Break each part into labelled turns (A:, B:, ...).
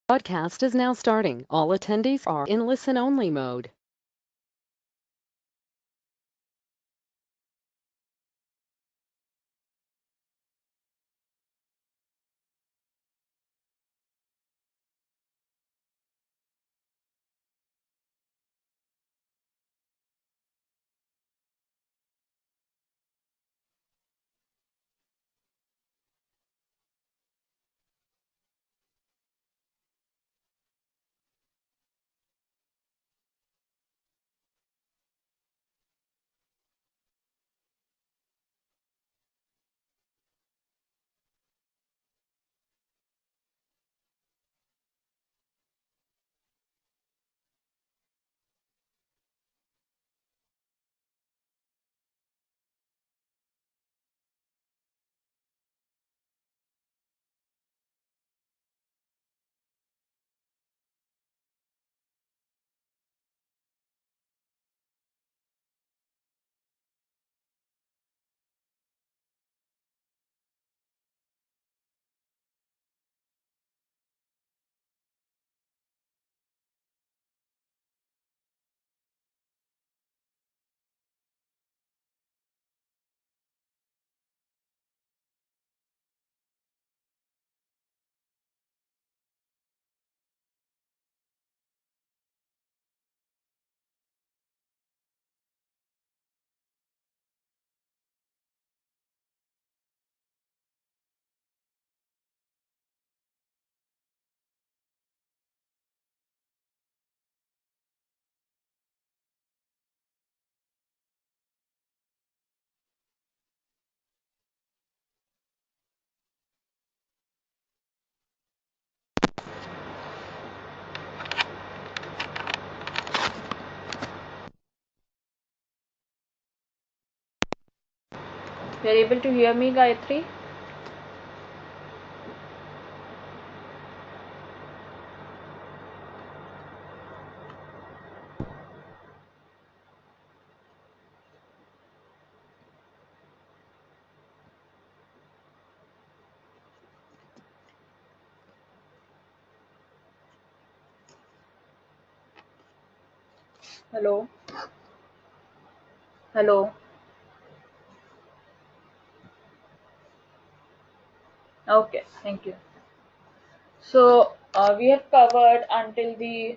A: Broadcast is now starting. All attendees are in listen-only mode.
B: You're able to hear me, Gayatri? Hello? Hello? Okay, thank you. So, we have covered until the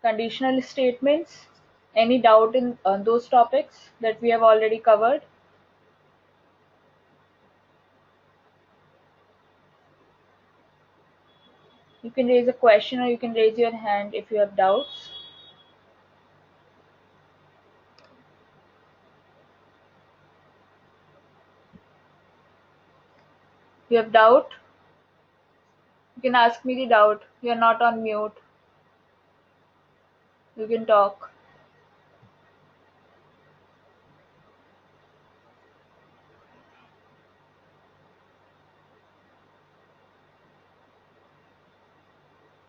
B: conditional statements. Any doubt in those topics that we have already covered? You can raise a question or you can raise your hand if you have doubts. You have doubt? You can ask me the doubt. You're not on mute. You can talk.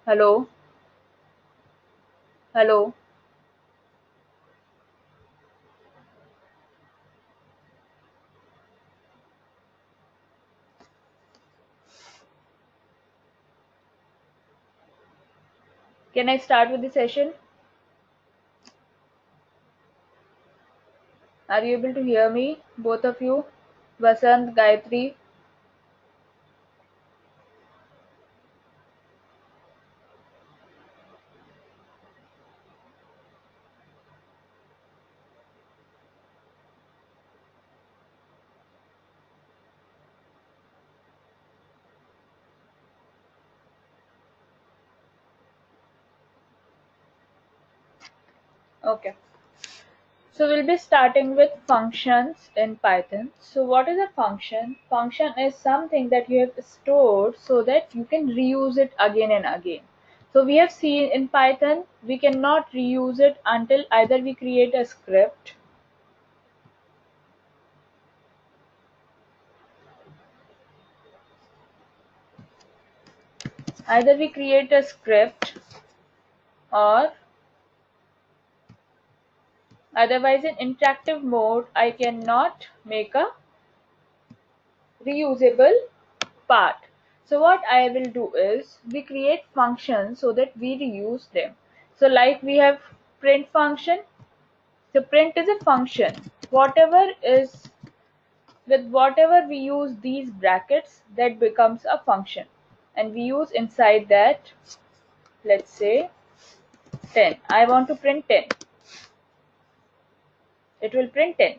B: Hello? Hello? Can I start with the session? Are you able to hear me? Both of you? Vasant, Gayatri? Okay. So we'll be starting with functions in Python. So what is a function? Function is something that you have stored so that you can reuse it again and again. So we have seen in Python, we cannot reuse it until either we create a script, or otherwise in interactive mode, I cannot make a reusable part. So what I will do is we create functions so that we reuse them. So like we have print function. So print is a function. Whatever we use these brackets, that becomes a function. And we use inside that, let's say 10. I want to print 10. It will print 10.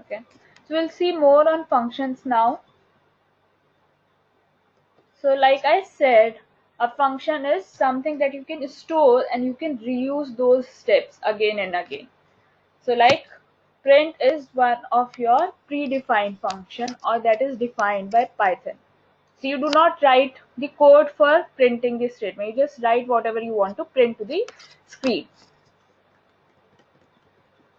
B: Okay. So we'll see more on functions now. So like I said, a function is something that you can store and you can reuse those steps again and again. So like print is one of your predefined function, or that is defined by Python. So you do not write the code for printing this statement. You just write whatever you want to print to the screen.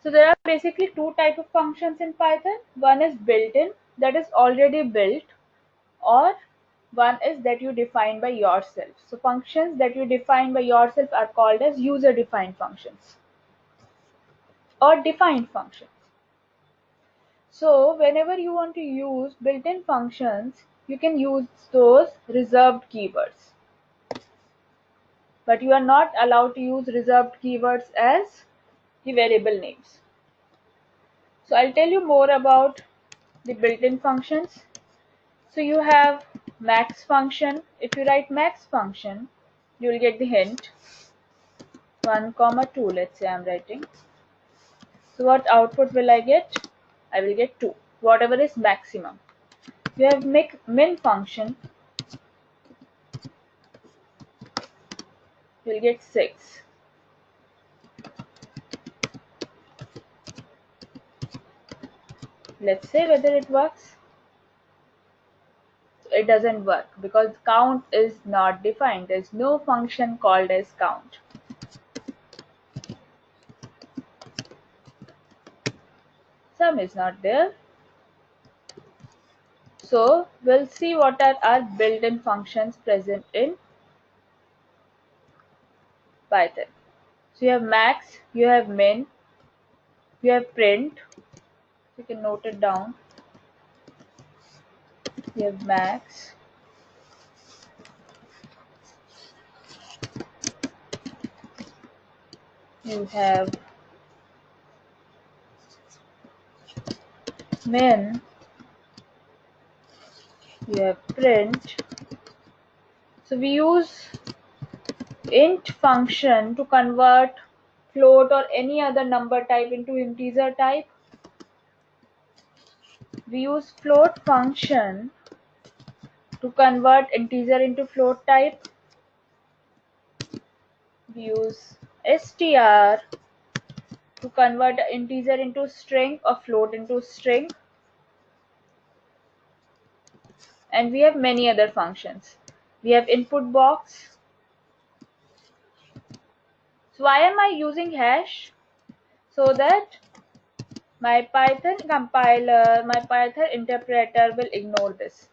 B: So there are basically two types of functions in Python. One is built-in, that is already built, or one is that you define by yourself. So functions that you define by yourself are called as user-defined functions or defined functions. So whenever you want to use built-in functions, you can use those reserved keywords. But you are not allowed to use reserved keywords as the variable names. So I'll tell you more about the built-in functions. So you have max function. If you write max function, you will get the hint 1, 2. Let's say I'm writing. So what output will I get? I will get 2, whatever is maximum. You have min function. You'll get 6. Let's say whether it works. It doesn't work because count is not defined. There's no function called as count. Sum is not there. So we'll see what are our built-in functions present in Python. So you have max, you have min, you have print. You can note it down. You have max, you have min, you have print. So we use int function to convert float or any other number type into integer type. We use float function to convert integer into float type. We use str to convert integer into string or float into string. And we have many other functions. We have input box. So why am I using hash? So that my Python compiler, my Python interpreter will ignore this.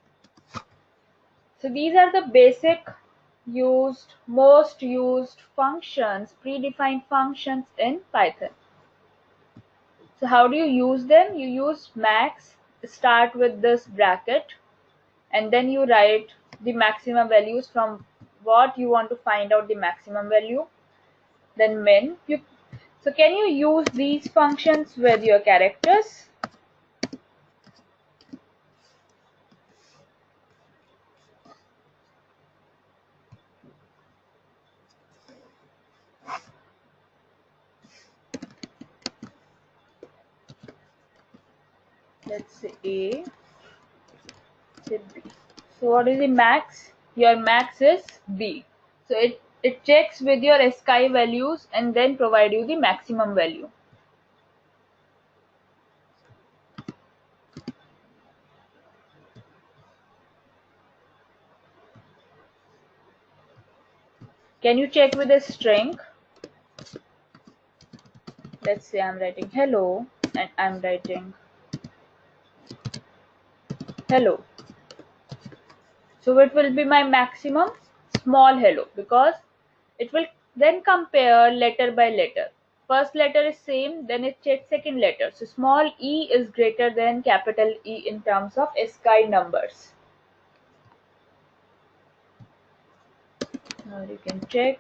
B: So these are the basic most used functions, predefined functions in Python. So how do you use them? You use max, start with this bracket, and then you write the maximum values from what you want to find out the maximum value. Then min. So can you use these functions with your characters? Let's say A, say B. So what is the max? Your max is B. So it checks with your ASCII values and then provide you the maximum value. Can you check with a string? Let's say I'm writing hello and I'm writing hello. So it will be my maximum small hello because it will Then compare letter by letter. First letter is same, then it checks second letter. So small e is greater than capital E in terms of ASCII numbers. Now you can check.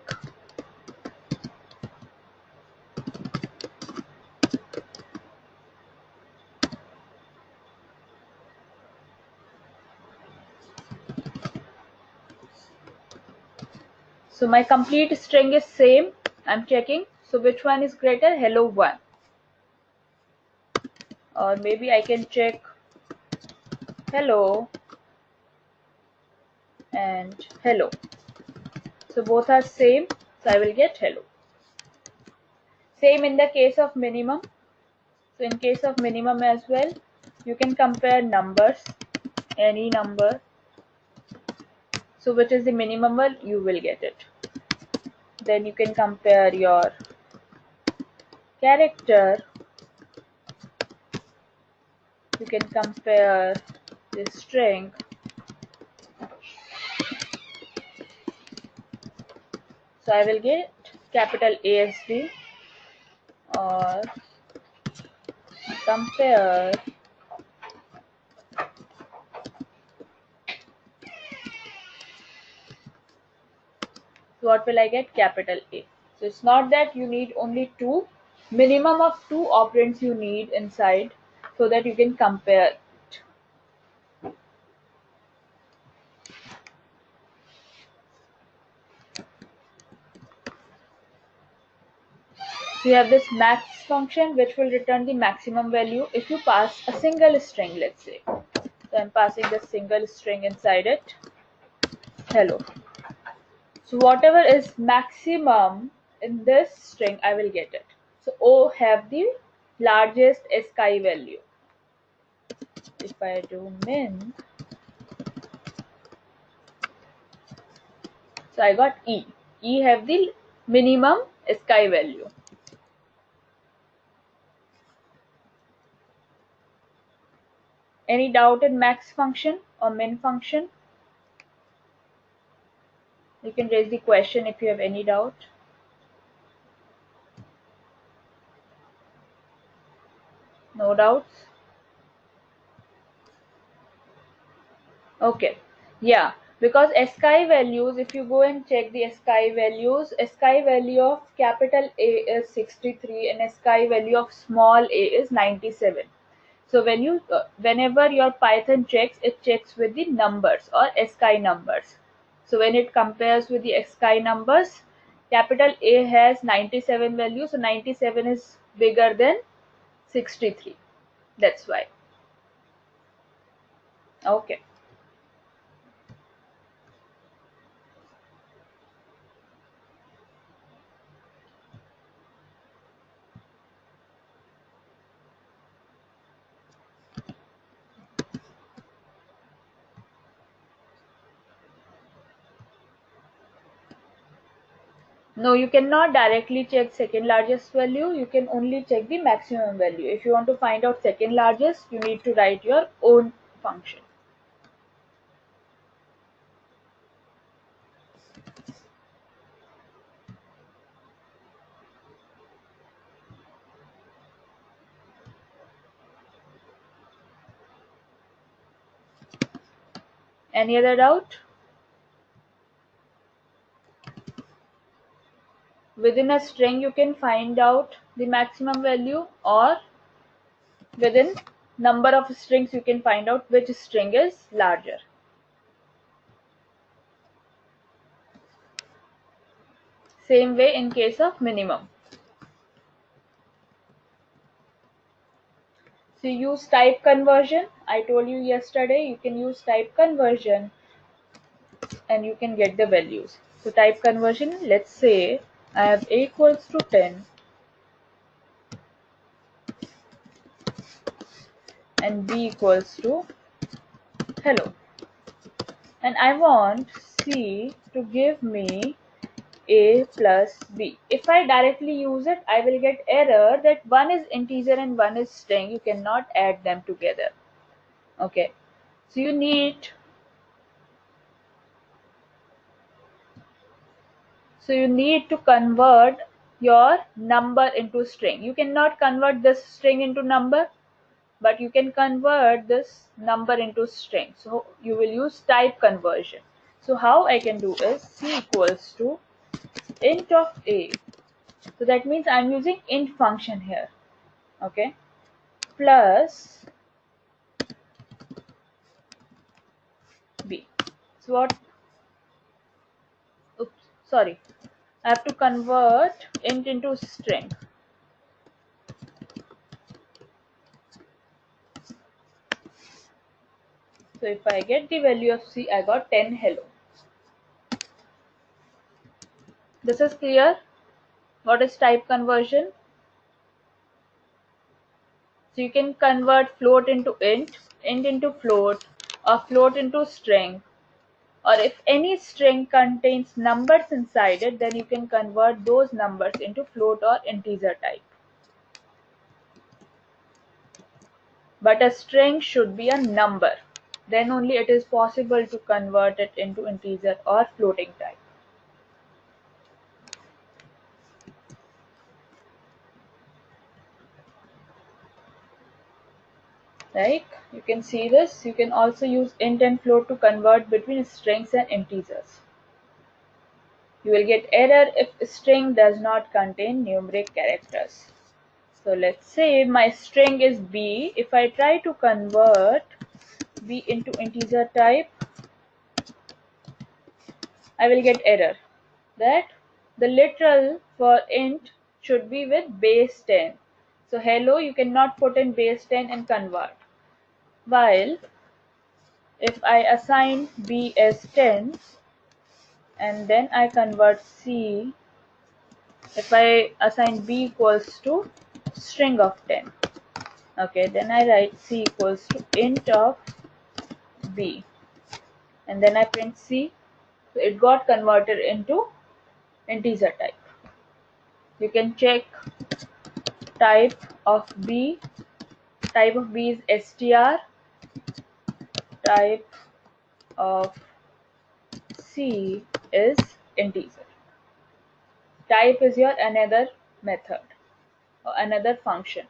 B: So my complete string is same. I'm checking. So which one is greater? Hello 1. Or maybe I can check hello and hello. So both are same. So I will get hello. Same in the case of minimum. So in case of minimum as well, you can compare numbers, any number. So which is the minimum one, you will get it. Then you can compare your character. You can compare the string. So I will get capital ASD, or compare what will I get? Capital A. So it's not that you need only two, minimum of two operands you need inside so that you can compare. So you have this max function which will return the maximum value if you pass a single string, let's say. So I'm passing the single string inside it. Hello. So whatever is maximum in this string, I will get it. So O have the largest ASCII value. If I do min, so I got E. E have the minimum ASCII value. Any doubt in max function or min function? You can raise the question if you have any doubt. No doubts? Okay. Yeah, because ASCII values, if you go and check the ASCII values, ASCII value of capital A is 63 and ASCII value of small a is 97. So whenever your Python checks, it checks with the numbers or ASCII numbers. So when it compares with the ASCII numbers, capital A has 97 value, so 97 is bigger than 63. That's why. Okay. No, you cannot directly check second largest value. You can only check the maximum value. If you want to find out second largest, you need to write your own function. Any other doubt? Within a string, you can find out the maximum value, or within number of strings, you can find out which string is larger. Same way in case of minimum. So use type conversion. I told you yesterday you can use type conversion and you can get the values. So type conversion, let's say I have a equals to 10 and b equals to hello, and I want c to give me a plus b. If I directly use it, I will get error that one is integer and one is string. You cannot add them together. Okay, so you need So you need to convert your number into string. You cannot convert this string into number, but you can convert this number into string. So you will use type conversion. So how I can do is c equals to int of a. So that means I'm using int function here. Okay. Plus b. So what? Oops, sorry. I have to convert int into string. So if I get the value of c, I got 10 hello. This is clear? What is type conversion? So you can convert float into int into float, or float into string. Or if any string contains numbers inside it, then you can convert those numbers into float or integer type. But a string should be a number. Then only it is possible to convert it into integer or floating type. Right? You can see this. You can also use int and float to convert between strings and integers. You will get error if string does not contain numeric characters. So let's say my string is b. If I try to convert b into integer type, I will get error that the literal for int should be with base 10. So hello you cannot put in base 10 and convert. While if I assign b as 10 and then I convert c, if I assign b equals to string of 10, okay, then I write c equals to int of b and then I print c, so it got converted into integer type. You can check type of b. Type of b is str, type of c is integer. Type is your another method or another function.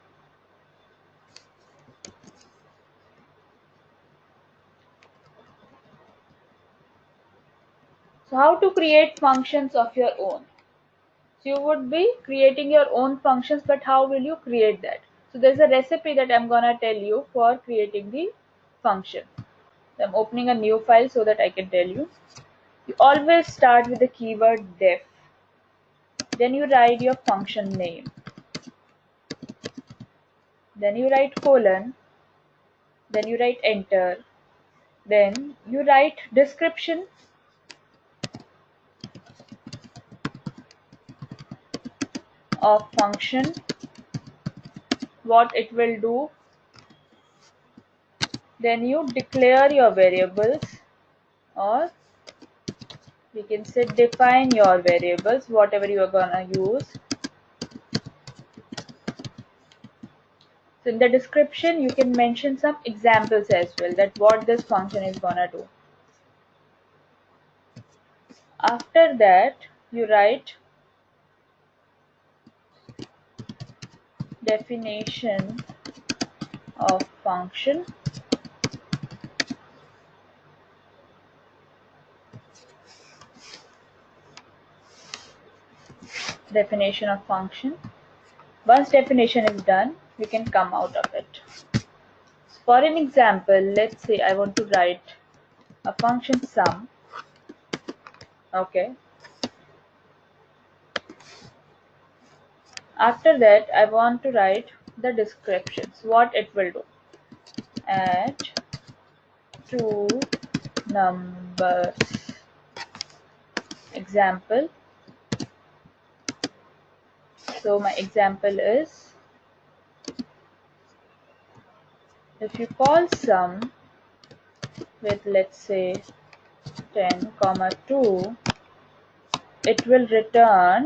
B: So how to create functions of your own? So you would be creating your own functions, but how will you create that? So there's a recipe that I'm gonna tell you for creating the function. So I'm opening a new file so that I can tell you. You always start with the keyword def. Then you write your function name. Then you write colon. Then you write enter. Then you write description of function, what it will do. Then you declare your variables, or we can say define your variables, whatever you are gonna use. So in the description you can mention some examples as well, that what this function is gonna do. After that you write definition of function, definition of function. Once definition is done, we can come out of it. So for an example, let's say I want to write a function sum. Okay. After that, I want to write the descriptions, what it will do. Add two numbers. Example. So my example is, if you call sum with, let's say, 10 comma 2, it will return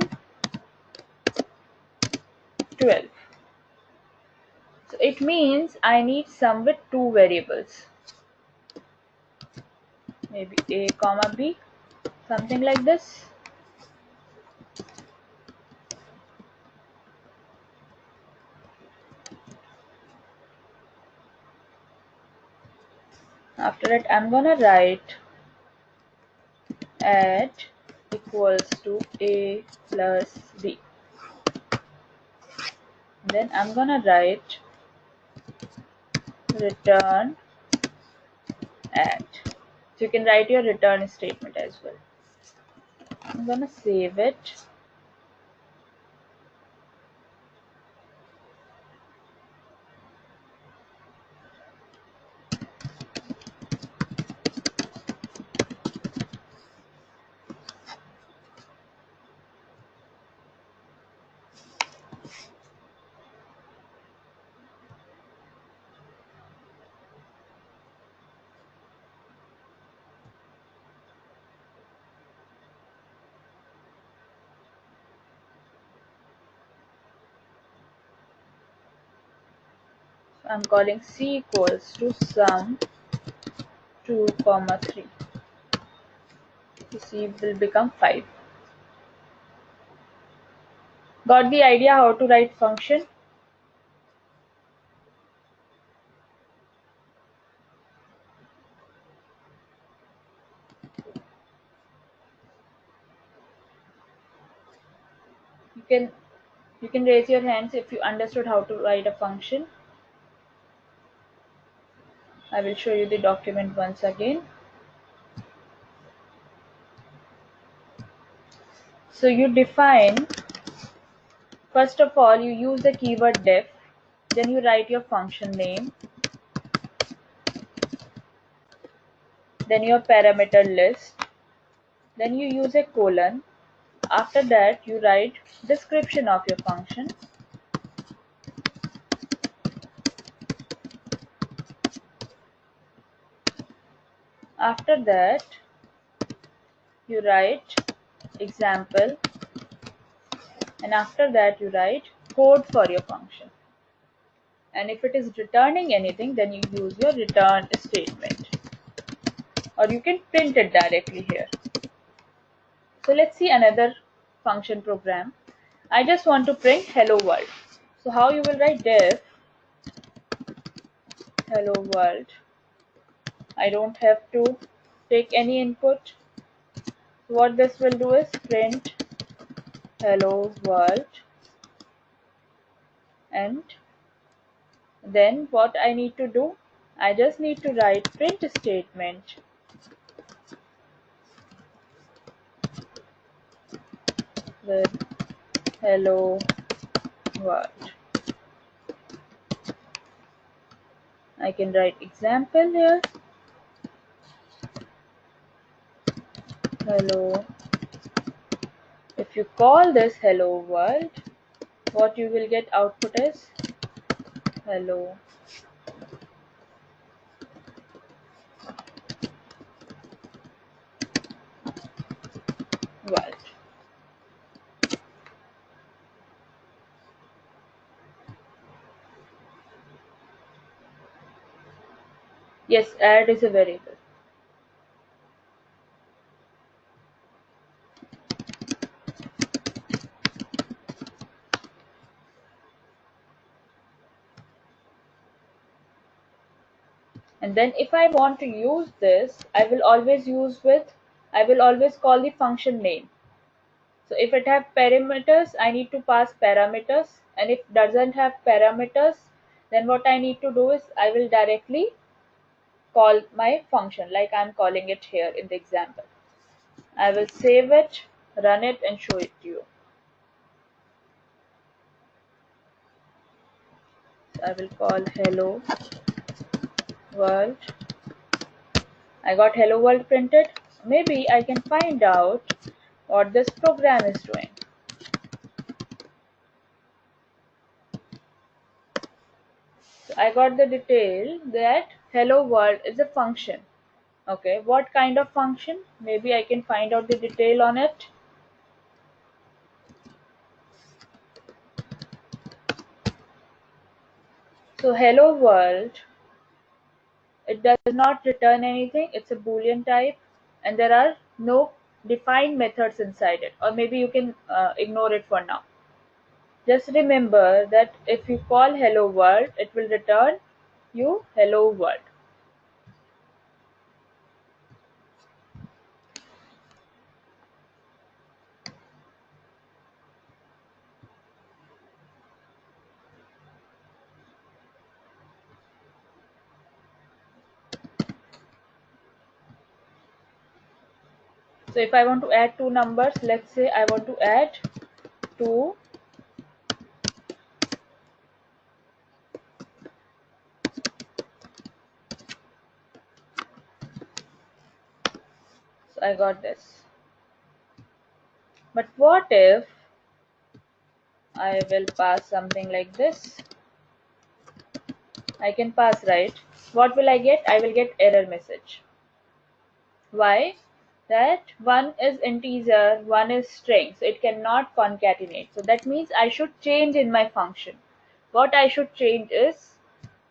B: 12. So it means I need sum with two variables, maybe a comma b, something like this. After that, I'm gonna write add equals to a plus b. Then I'm gonna write return add. So you can write your return statement as well. I'm gonna save it. So I'm calling c equals to sum 2 comma 3. So c will become 5. Got the idea how to write function? You can raise your hands if you understood how to write a function. I will show you the document once again. So you define, first of all, you use the keyword def, then you write your function name, then your parameter list, then you use a colon. After that, you write description of your function. After that, you write example, and after that you write code for your function. And if it is returning anything, then you use your return statement, or you can print it directly here. So let's see another function program. I just want to print hello world. So how you will write def hello world. I don't have to take any input. So what this will do is print hello world, and then what I need to do, I just need to write print statement with hello world. I can write example here. Hello. If you call this hello world, what you will get output is hello world. Yes, add is a variable. And then if I want to use this, I will always call the function name. So if it have parameters, I need to pass parameters, and if doesn't have parameters, then what I need to do is I will directly call my function like I'm calling it here in the example. I will save it, run it, and show it to you. So I will call hello world. I got hello world printed. Maybe I can find out what this program is doing. So I got the detail that hello world is a function. Okay, what kind of function? Maybe I can find out the detail on it. So hello world, it does not return anything. It's a boolean type, and there are no defined methods inside it, or maybe you can ignore it for now. Just remember that if you call hello world, it will return you hello world. So if I want to add two numbers, let's say I want to add 2 so I got this. But what if I will pass something like this? I can pass, right? What will I get? I will get error message. Why? That one is integer, one is string, so it cannot concatenate. So that means I should change in my function. What I should change is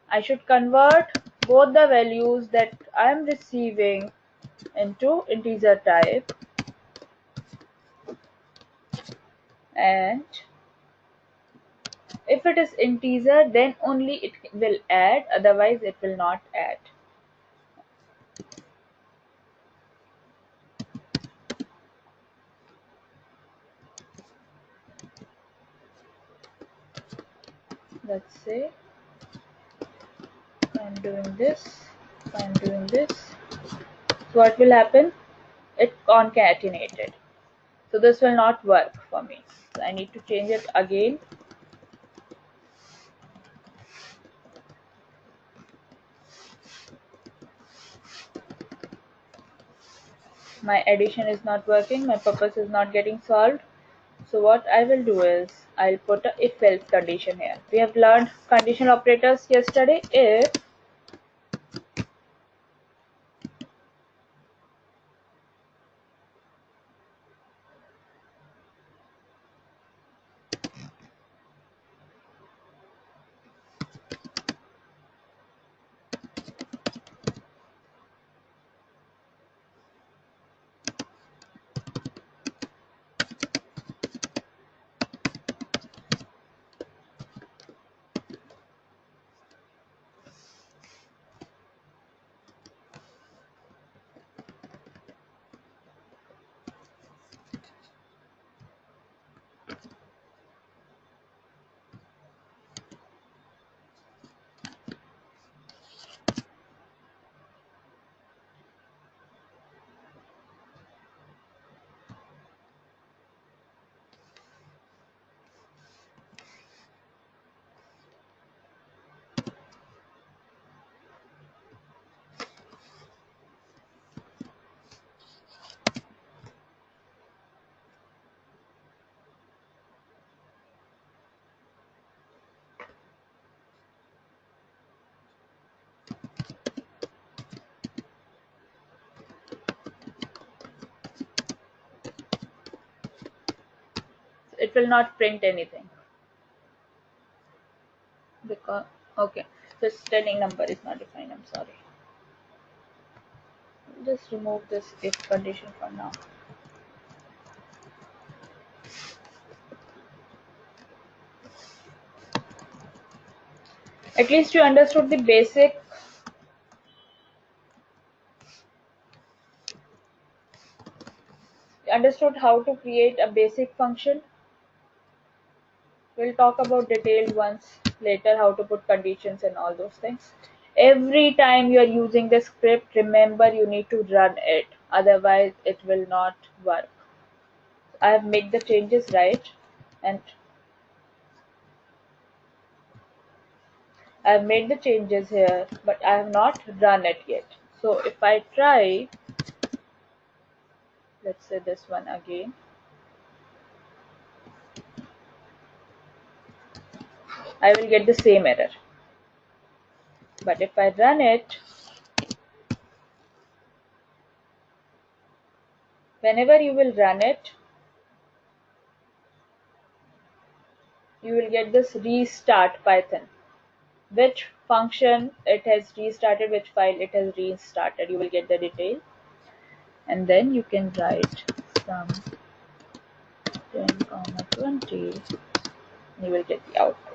B: I should convert both the values that I am receiving into integer type, and if it is integer then only it will add, otherwise it will not add. Let's say I'm doing this, I'm doing this. So what will happen? It concatenated. So this will not work for me. So I need to change it again. My addition is not working, my purpose is not getting solved. So what I will do is I'll put a if else condition here. We have learned conditional operators yesterday. If it will not print anything because okay, so standing number is not defined. I'm sorry. Just remove this if condition for now. At least you understood the basic. Understood how to create a basic function. We'll talk about detailed ones later, how to put conditions and all those things. Every time you are using the script, remember you need to run it, otherwise it will not work. I have made the changes, right, and I have made the changes here, but I have not run it yet. So if I try, let's say this one again, I will get the same error. But if I run it, whenever you will run it, you will get this restart Python. Which function it has restarted, which file it has restarted. You will get the detail, and then you can write sum 10, 20. You will get the output.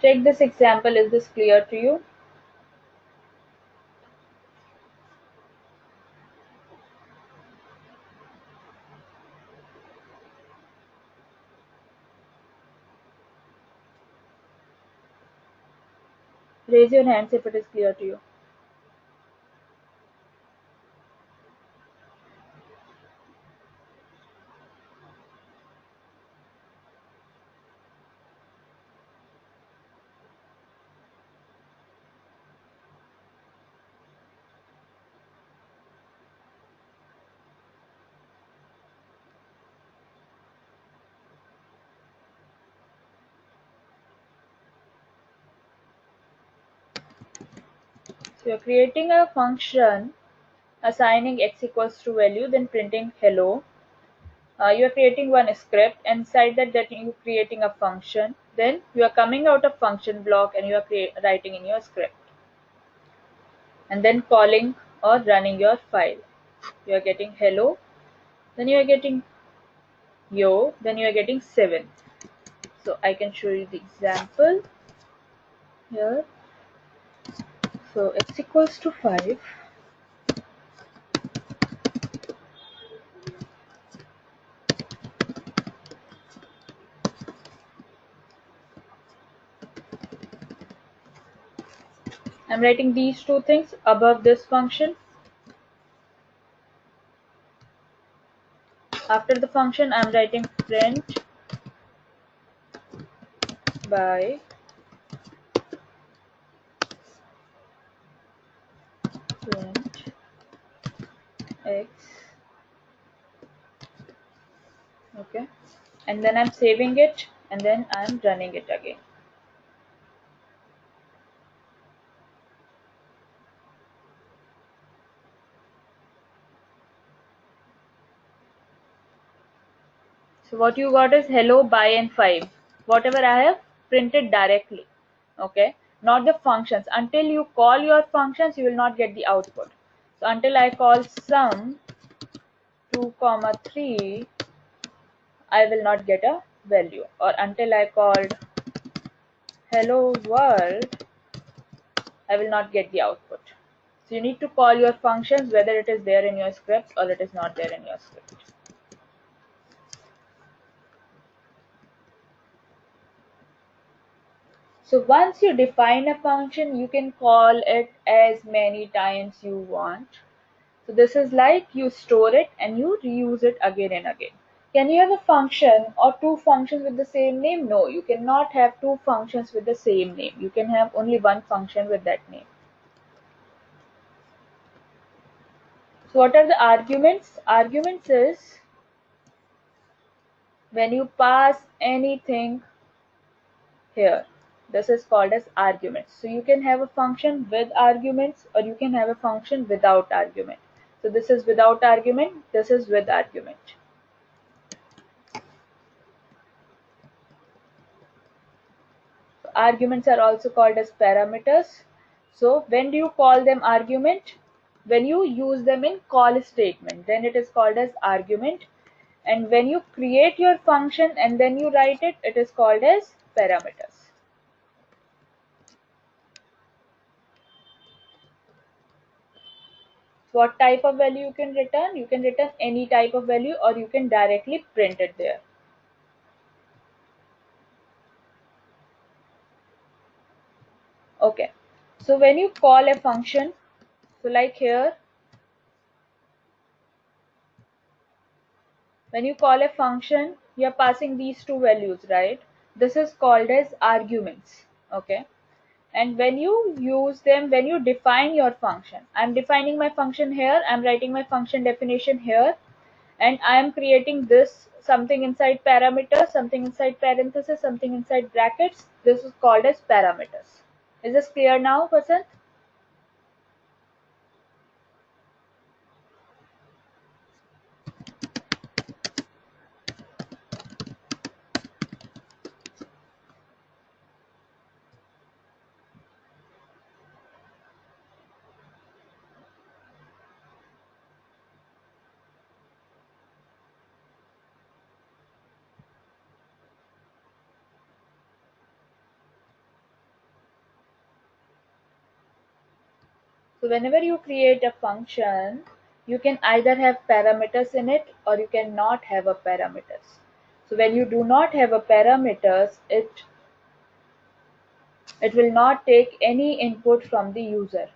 B: Take this example. Is this clear to you? Raise your hands if it is clear to you. So you're creating a function assigning x equals to value, then printing hello. You're creating one script, and inside that you're creating a function. Then you are coming out of function block and you are writing in your script, and then calling or running your file. You are getting hello, then you are getting yo, then you are getting 7. So I can show you the example here. So x equals to 5. I'm writing these two things above this function. After the function, I'm writing print by print x. Okay, and then I'm saving it, and then I'm running it again. So what you got is hello, bye, and 5. Whatever I have printed directly. Okay, not the functions. Until you call your functions, you will not get the output. So until I call sum 2 comma 3, I will not get a value. Or until I called hello world, I will not get the output. So you need to call your functions whether it is there in your script or it is not there in your script. So once you define a function, you can call it as many times you want. So this is like you store it and you reuse it again and again. Can you have a function or two functions with the same name? No, you cannot have two functions with the same name. You can have only one function with that name. So what are the arguments? Arguments is when you pass anything here. This is called as arguments. So you can have a function with arguments or you can have a function without argument. So this is without argument, this is with argument. So arguments are also called as parameters. So when do you call them argument? When you use them in call statement, then it is called as argument. And when you create your function and then you write it, it is called as parameters. What type of value you can return? You can return any type of value or you can directly print it there. Okay, so when you call a function, so like here, when you call a function, you're passing these two values, right? This is called as arguments. Okay, and when you use them, when you define your function, I'm defining my function here, I'm writing my function definition here, and I am creating this something inside parameters, something inside parentheses, something inside brackets. This is called as parameters. Is this clear now, Vasant? So whenever you create a function, you can either have parameters in it or you cannot have a parameters. So when you do not have a parameters, it will not take any input from the user.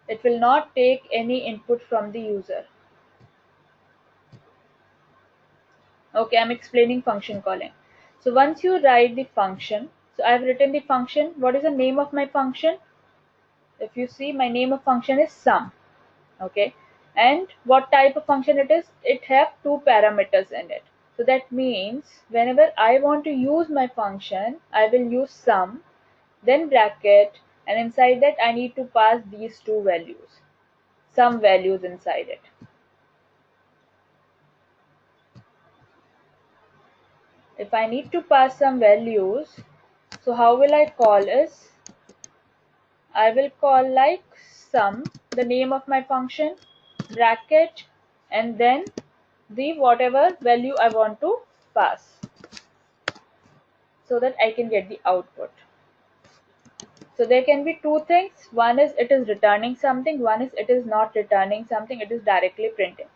B: It will not take any input from the user. Okay, I'm explaining function calling. So once you write the function, so I've written the function. What is the name of my function? If you see, my name of function is sum. Okay, and what type of function it is? It have two parameters in it. So that means whenever I want to use my function, I will use sum, then bracket, and inside that I need to pass these two values, some values inside it. If I need to pass some values, so how will I call is, I will call like sum, the name of my function, bracket, and then the whatever value I want to pass, so that I can get the output. So there can be two things. One is it is returning something, one is it is not returning something, it is directly printing.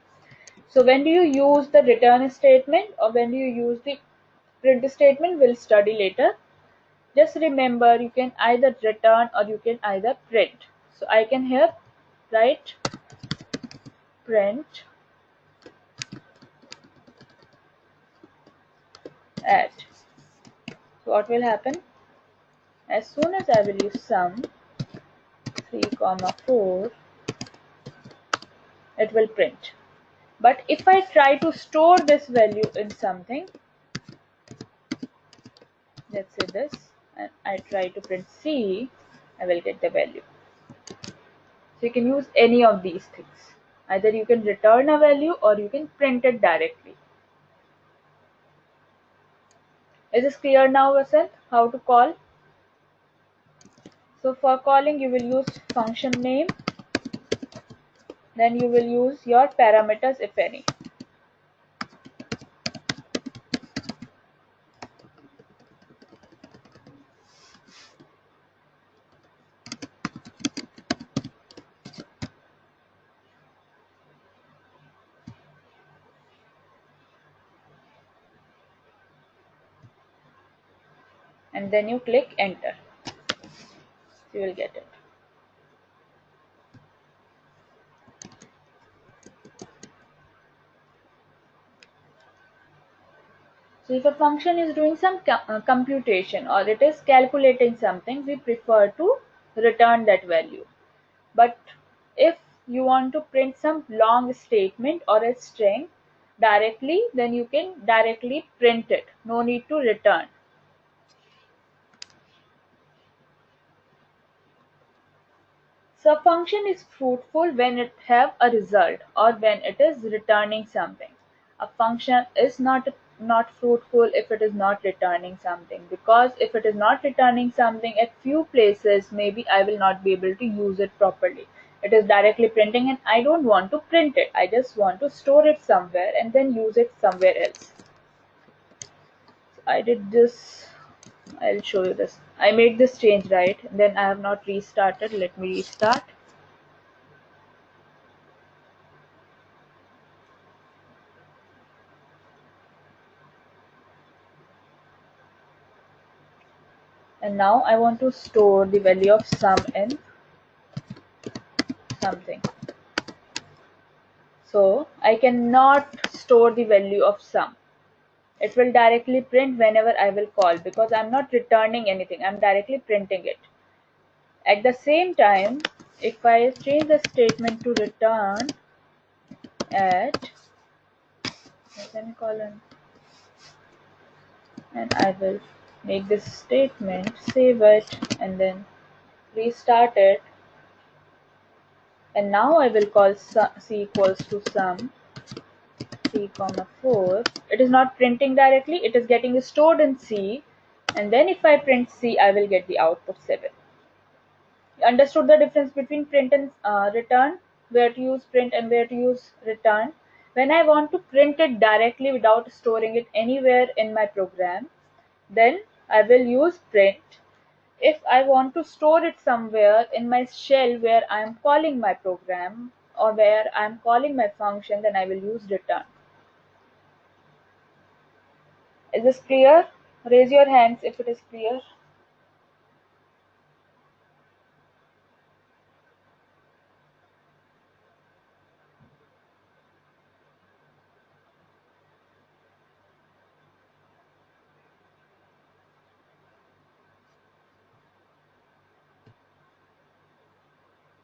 B: So when do you use the return statement or when do you use the print statement, we'll study later. Just remember, you can either return or you can either print. So I can here write print at. So what will happen? As soon as I will use sum 3 comma 4, it will print. But if I try to store this value in something, let's say this, and I try to print C, I will get the value. So you can use any of these things. Either you can return a value or you can print it directly. Is this clear now, Vasant, how to call? So for calling, you will use function name, then you will use your parameters if any. And then you click enter. So you will get it. So if a function is doing some computation or it is calculating something, we prefer to return that value. But if you want to print some long statement or a string directly, then you can directly print it. No need to return. So a function is fruitful when it have a result or when it is returning something. A function is not fruitful if it is not returning something, because if it is not returning something at few places, maybe I will not be able to use it properly. It is directly printing and I don't want to print it. I just want to store it somewhere and then use it somewhere else. So I did this. I'll show you this. I made this change, right? Then I have not restarted. Let me restart. And now I want to store the value of sum in something. So I cannot store the value of sum. It will directly print whenever I will call, because I'm not returning anything. I'm directly printing it. At the same time, if I change the statement to return at semicolon, and I will make this statement, save it, and then restart it. And now I will call c equals to sum 3 comma 4. It is not printing directly, it is getting stored in C, and then if I print C, I will get the output 7. You understood the difference between print and return? where to use print and where to use return. When I want to print it directly without storing it anywhere in my program, then I will use print. If I want to store it somewhere in my shell where I am calling my program or where I am calling my function, then I will use return. Is this clear? Raise your hands if it is clear.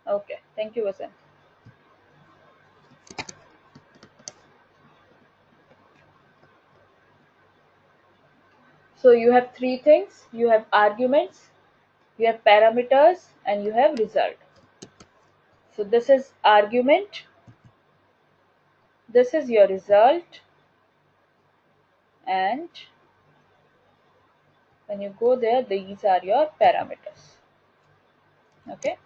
B: Okay, thank you, Vasant. So you have three things. You have arguments, you have parameters, and you have result. So this is argument, this is your result, and when you go there, these are your parameters. Okay.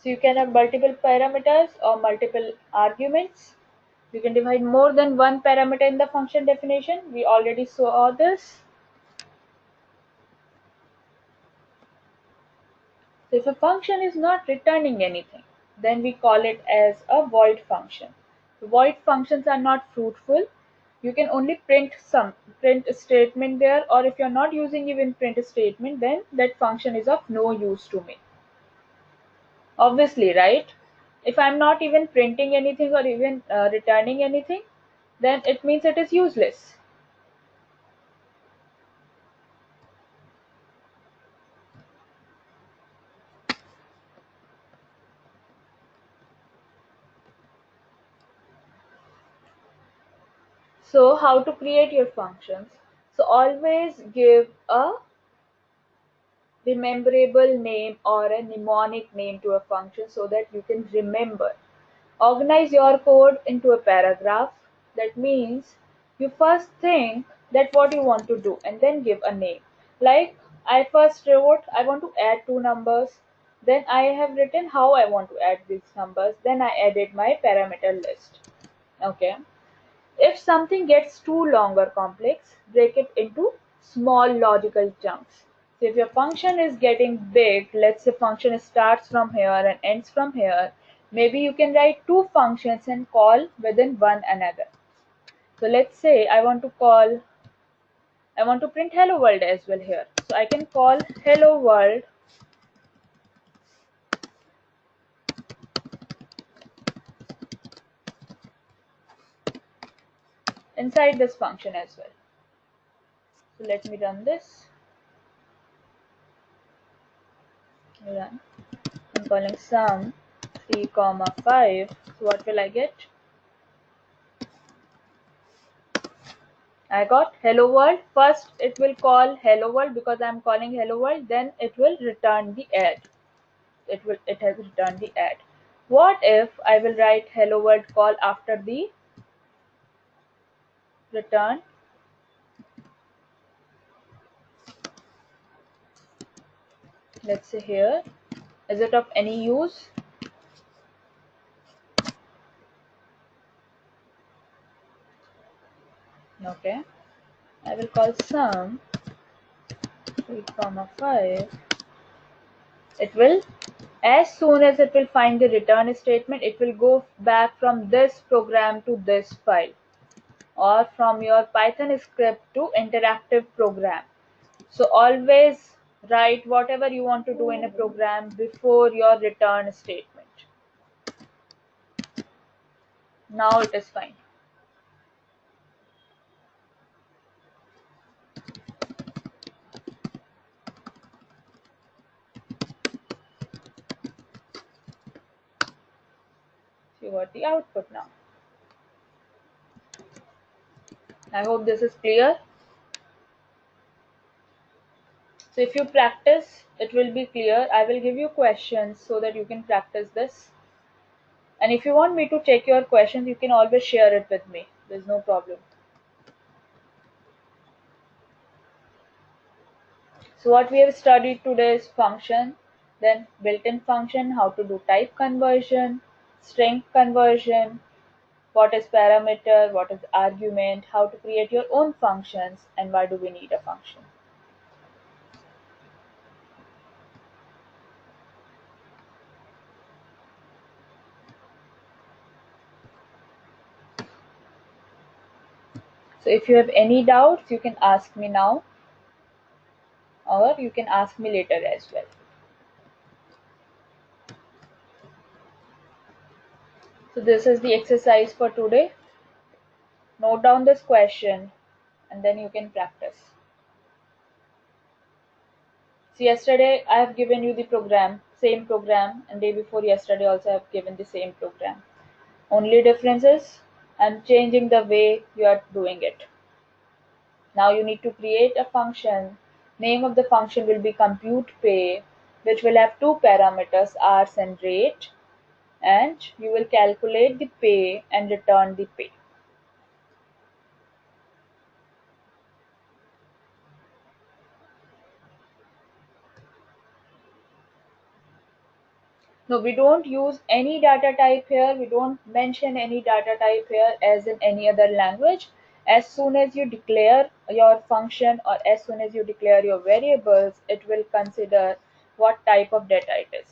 B: So you can have multiple parameters or multiple arguments. You can divide more than one parameter in the function definition. We already saw this. So if a function is not returning anything, then we call it as a void function. Void functions are not fruitful. You can only print print statement there, or if you're not using even print statement, then that function is of no use to me. Obviously, right? If I'm not even printing anything or even returning anything, then it means it is useless. So how to create your functions? So always give a rememberable name or a mnemonic name to a function so that you can remember. Organize your code into a paragraph. That means you first think that what you want to do and then give a name. Like I first wrote I want to add two numbers, then I have written how I want to add these numbers, then I added my parameter list. Okay. If something gets too long or complex, break it into small logical chunks. So if your function is getting big, let's say function starts from here and ends from here, maybe you can write two functions and call within one another. So let's say I want to print hello world as well here. So I can call hello world inside this function as well. So let me run this. Run. I'm calling sum 3 comma 5. So what will I get? I got hello world. First it will call hello world because I'm calling hello world, then it will return the add. It has returned the add. What if I will write hello world call after the return? Let's say here. Is it of any use? Okay. I will call sum 3 comma 5. It will, as soon as it will find the return statement, it will go back from this program to this file, or from your Python script to interactive program. So always write whatever you want to do in a program before your return statement. Now it is fine. You got the output now. I hope this is clear. So if you practice, it will be clear. I will give you questions so that you can practice this. And if you want me to check your questions, you can always share it with me. There's no problem. So what we have studied today is function. Then built-in function, how to do type conversion, string conversion, what is parameter, what is argument, how to create your own functions, and why do we need a function. So if you have any doubts, you can ask me now, or you can ask me later as well. So this is the exercise for today. Note down this question and then you can practice. So yesterday I have given you the program, same program, and day before yesterday also I have given the same program. Only difference is I'm changing the way you are doing it. Now you need to create a function. Name of the function will be compute pay, which will have two parameters, hours and rate, and you will calculate the pay and return the pay. No, we don't use any data type here. We don't mention any data type here as in any other language. As soon as you declare your function or as soon as you declare your variables, it will consider what type of data it is.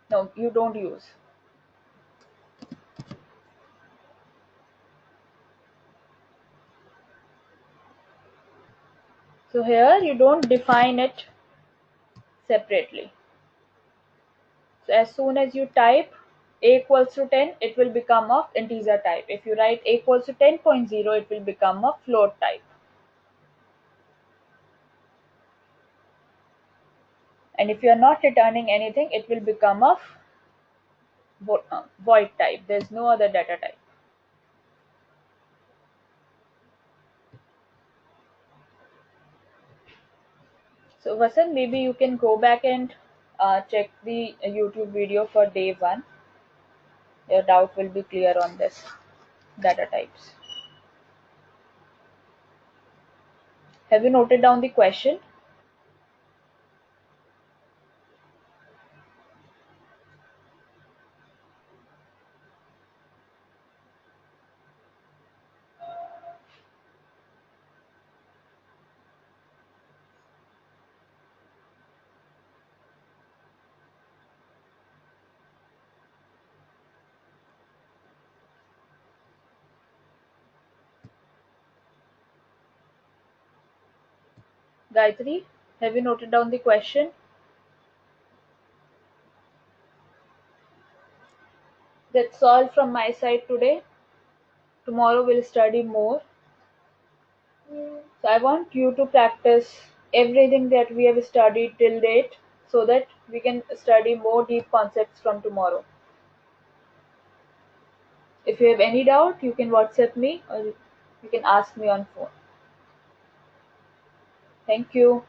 B: No, you don't use. So here you don't define it separately. So as soon as you type a equals to 10, it will become of integer type. If you write a equals to 10.0, it will become of float type. And if you are not returning anything, it will become of void type. There's no other data type. So Vasan, maybe you can go back and check the YouTube video for day 1. Your doubt will be clear on this data types. Have you noted down the question? Gayatri, have you noted down the question? That's all from my side today. Tomorrow we'll study more. So I want you to practice everything that we have studied till date so that we can study more deep concepts from tomorrow. If you have any doubt, you can WhatsApp me or you can ask me on phone. Thank you.